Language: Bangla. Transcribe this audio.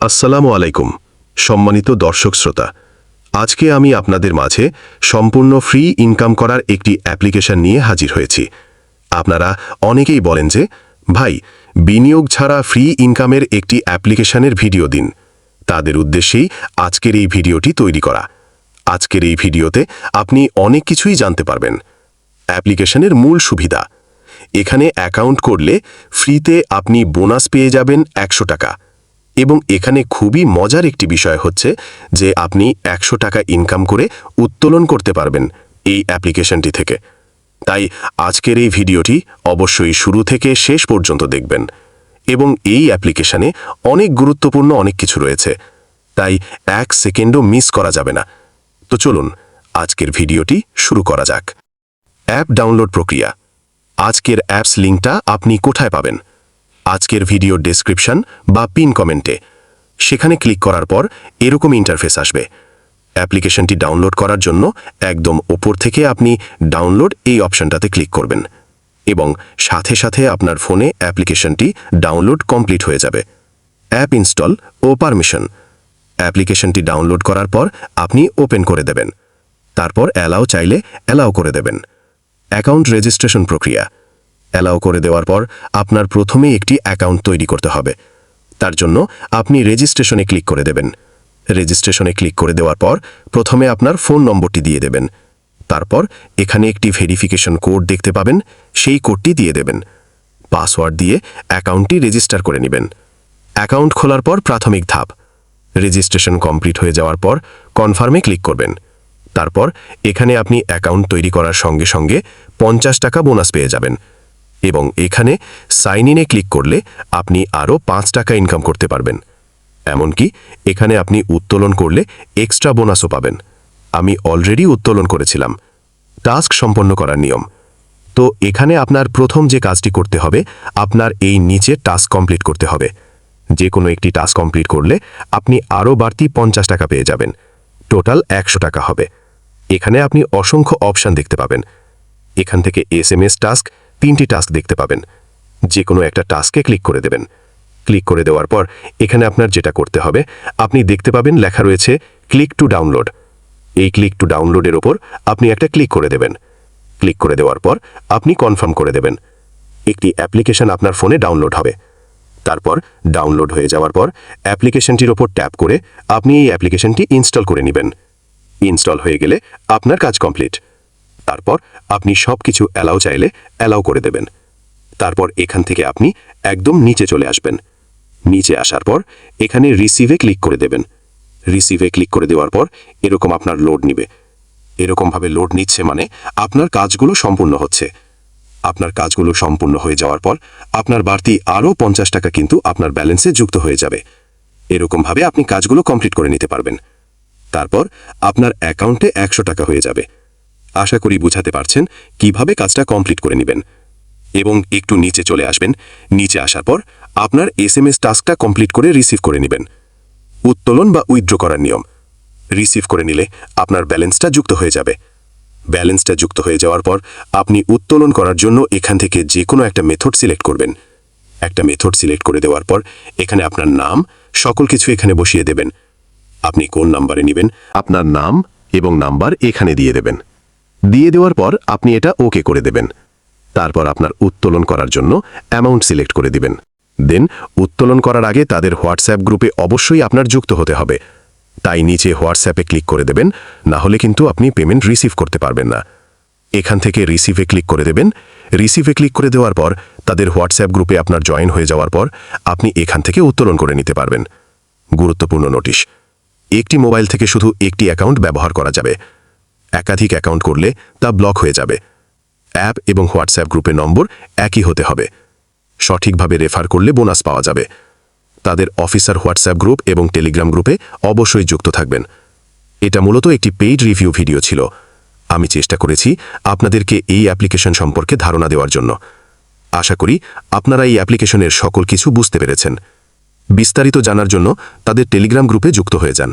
আসসালামু আলাইকুম সম্মানিত দর্শক শ্রোতা। আজকে আমি আপনাদের মাঝে সম্পূর্ণ ফ্রি ইনকাম করার একটি অ্যাপ্লিকেশন নিয়ে হাজির হয়েছি। আপনারা অনেকেই বলেন যে ভাই, বিনিয়োগ ছাড়া ফ্রি ইনকামের একটি অ্যাপ্লিকেশনের ভিডিও দিন। তাদের উদ্দেশ্যেই আজকের এই ভিডিওটি তৈরি করা। আজকের এই ভিডিওতে আপনি অনেক কিছুই জানতে পারবেন। অ্যাপ্লিকেশনের মূল সুবিধা: এখানে অ্যাকাউন্ট করলে ফ্রিতে আপনি বোনাস পেয়ে যাবেন 100 টাকা। এবং এখানে খুবই মজার একটি বিষয় হচ্ছে যে আপনি 100 টাকা ইনকাম করে উত্তোলন করতে পারবেন এই অ্যাপ্লিকেশনটি থেকে। তাই আজকের এই ভিডিওটি অবশ্যই শুরু থেকে শেষ পর্যন্ত দেখবেন। এবং এই অ্যাপ্লিকেশনে অনেক গুরুত্বপূর্ণ অনেক কিছু রয়েছে, তাই 1 সেকেন্ডও মিস করা যাবে না। তো চলুন আজকের ভিডিওটি শুরু করা যাক। অ্যাপ ডাউনলোড প্রক্রিয়া। আজকের অ্যাপস লিঙ্কটা আপনি কোথায় পাবেন? আজকের ভিডিও ডেসক্রিপশন বা পিন কমেন্টে। সেখানে ক্লিক করার পর এরকম ইন্টারফেস আসবে। অ্যাপ্লিকেশনটি ডাউনলোড করার জন্য একদম ওপর থেকে আপনি ডাউনলোড এই অপশনটাতে ক্লিক করবেন এবং সাথে সাথে আপনার ফোনে অ্যাপ্লিকেশনটি ডাউনলোড কমপ্লিট হয়ে যাবে। অ্যাপ ইনস্টল ও পারমিশন। অ্যাপ্লিকেশনটি ডাউনলোড করার পর আপনি ওপেন করে দেবেন। তারপর অ্যালাও চাইলে অ্যালাও করে দেবেন। অ্যাকাউন্ট রেজিস্ট্রেশন প্রক্রিয়া। অ্যালাও করে দেওয়ার পর আপনার প্রথমেই একটি অ্যাকাউন্ট তৈরি করতে হবে। তার জন্য আপনি রেজিস্ট্রেশনে ক্লিক করে দেবেন। রেজিস্ট্রেশনে ক্লিক করে দেওয়ার পর প্রথমে আপনার ফোন নম্বরটি দিয়ে দেবেন। তারপর এখানে একটি ভেরিফিকেশন কোড দেখতে পাবেন, সেই কোডটি দিয়ে দেবেন। পাসওয়ার্ড দিয়ে অ্যাকাউন্টটি রেজিস্টার করে নেবেন। অ্যাকাউন্ট খোলার পর প্রাথমিক ধাপ। রেজিস্ট্রেশন কমপ্লিট হয়ে যাওয়ার পর কনফার্মে ক্লিক করবেন। তারপর এখানে আপনি অ্যাকাউন্ট তৈরি করার সঙ্গে সঙ্গে 50 টাকা বোনাস পেয়ে যাবেন। এবং এখানে সাইন ইনে ক্লিক করলে আপনি আরও 5 টাকা ইনকাম করতে পারবেন। এমনকি এখানে আপনি উত্তোলন করলে এক্সট্রা বোনাসও পাবেন। আমি অলরেডি উত্তোলন করেছিলাম। টাস্ক সম্পন্ন করার নিয়ম। তো এখানে আপনার প্রথম যে কাজটি করতে হবে, আপনার এই নিচে টাস্ক কমপ্লিট করতে হবে। যে কোনো একটি টাস্ক কমপ্লিট করলে আপনি আরও বাড়তি 50 টাকা পেয়ে যাবেন। টোটাল 100 টাকা হবে। এখানে আপনি অসংখ্য অপশান দেখতে পাবেন। এখান থেকে SMS টাস্ক 3টি টাস্ক দেখতে পাবেন। যে কোনো একটা টাস্কে ক্লিক করে দেবেন। ক্লিক করে দেওয়ার পর এখানে আপনার যেটা করতে হবে, আপনি দেখতে পাবেন লেখা রয়েছে ক্লিক টু ডাউনলোড। এই ক্লিক টু ডাউনলোডের ওপর আপনি একটা ক্লিক করে দেবেন। ক্লিক করে দেওয়ার পর আপনি কনফার্ম করে দেবেন। একটি অ্যাপ্লিকেশন আপনার ফোনে ডাউনলোড হবে। তারপর ডাউনলোড হয়ে যাওয়ার পর অ্যাপ্লিকেশনটির ওপর ট্যাপ করে আপনি এই অ্যাপ্লিকেশনটি ইনস্টল করে নেবেন। ইনস্টল হয়ে গেলে আপনার কাজ কমপ্লিট। তারপর আপনি সব কিছু অ্যালাও চাইলে অ্যালাও করে দেবেন। তারপর এখান থেকে আপনি একদম নিচে চলে আসবেন। নিচে আসার পর এখানে রিসিভে ক্লিক করে দেবেন। রিসিভে ক্লিক করে দেওয়ার পর এরকম আপনার লোড নিবে। এরকমভাবে লোড নিচ্ছে মানে আপনার কাজগুলো সম্পূর্ণ হচ্ছে। আপনার কাজগুলো সম্পূর্ণ হয়ে যাওয়ার পর আপনার বাড়তি আরও 50 টাকা কিন্তু আপনার ব্যালেন্সে যুক্ত হয়ে যাবে। এরকমভাবে আপনি কাজগুলো কমপ্লিট করে নিতে পারবেন। তারপর আপনার অ্যাকাউন্টে 100 টাকা হয়ে যাবে। আশা করি বুঝাতে পারছেন কিভাবে কাজটা কমপ্লিট করে নেবেন। এবং একটু নিচে চলে আসবেন। নিচে আসার পর আপনার SMS টাস্কটা কমপ্লিট করে রিসিভ করে নেবেন। উত্তোলন বা উইথড্র করার নিয়ম। রিসিভ করে নিলে আপনার ব্যালেন্সটা যুক্ত হয়ে যাবে। ব্যালেন্সটা যুক্ত হয়ে যাওয়ার পর আপনি উত্তোলন করার জন্য এখান থেকে যে কোনো একটা মেথড সিলেক্ট করবেন। একটা মেথড সিলেক্ট করে দেওয়ার পর এখানে আপনার নাম সকল কিছু এখানে বসিয়ে দেবেন। আপনি কোন নাম্বারে নেবেন, আপনার নাম এবং নাম্বার এখানে দিয়ে দেবেন। দিয়ে দেওয়ার পর আপনি এটা ওকে করে দেবেন। তারপর আপনার উত্তোলন করার জন্য অ্যামাউন্ট সিলেক্ট করে দিবেন। দেন উত্তোলন করার আগে তাদের হোয়াটসঅ্যাপ গ্রুপে অবশ্যই আপনার যুক্ত হতে হবে। তাই নিচে হোয়াটসঅ্যাপে ক্লিক করে দেবেন, না হলে কিন্তু আপনি পেমেন্ট রিসিভ করতে পারবেন না। এখান থেকে রিসিভে ক্লিক করে দেবেন। রিসিভে ক্লিক করে দেওয়ার পর তাদের হোয়াটসঅ্যাপ গ্রুপে আপনার জয়েন হয়ে যাওয়ার পর আপনি এখান থেকে উত্তোলন করে নিতে পারবেন। গুরুত্বপূর্ণ নোটিশ: একটি মোবাইল থেকে শুধু একটি অ্যাকাউন্ট ব্যবহার করা যাবে। একাধিক অ্যাকাউন্ট করলে তা ব্লক হয়ে যাবে। অ্যাপ এবং হোয়াটসঅ্যাপ গ্রুপের নম্বর একই হতে হবে। সঠিকভাবে রেফার করলে বোনাস পাওয়া যাবে। তাদের অফিসার হোয়াটসঅ্যাপ গ্রুপ এবং টেলিগ্রাম গ্রুপে অবশ্যই যুক্ত থাকবেন। এটা মূলত একটি পেইড রিভিউ ভিডিও ছিল। আমি চেষ্টা করেছি আপনাদেরকে এই অ্যাপ্লিকেশন সম্পর্কে ধারণা দেওয়ার জন্য। আশা করি আপনারা এই অ্যাপ্লিকেশনের সকল কিছু বুঝতে পেরেছেন। বিস্তারিত জানার জন্য তাদের টেলিগ্রাম গ্রুপে যুক্ত হয়ে যান।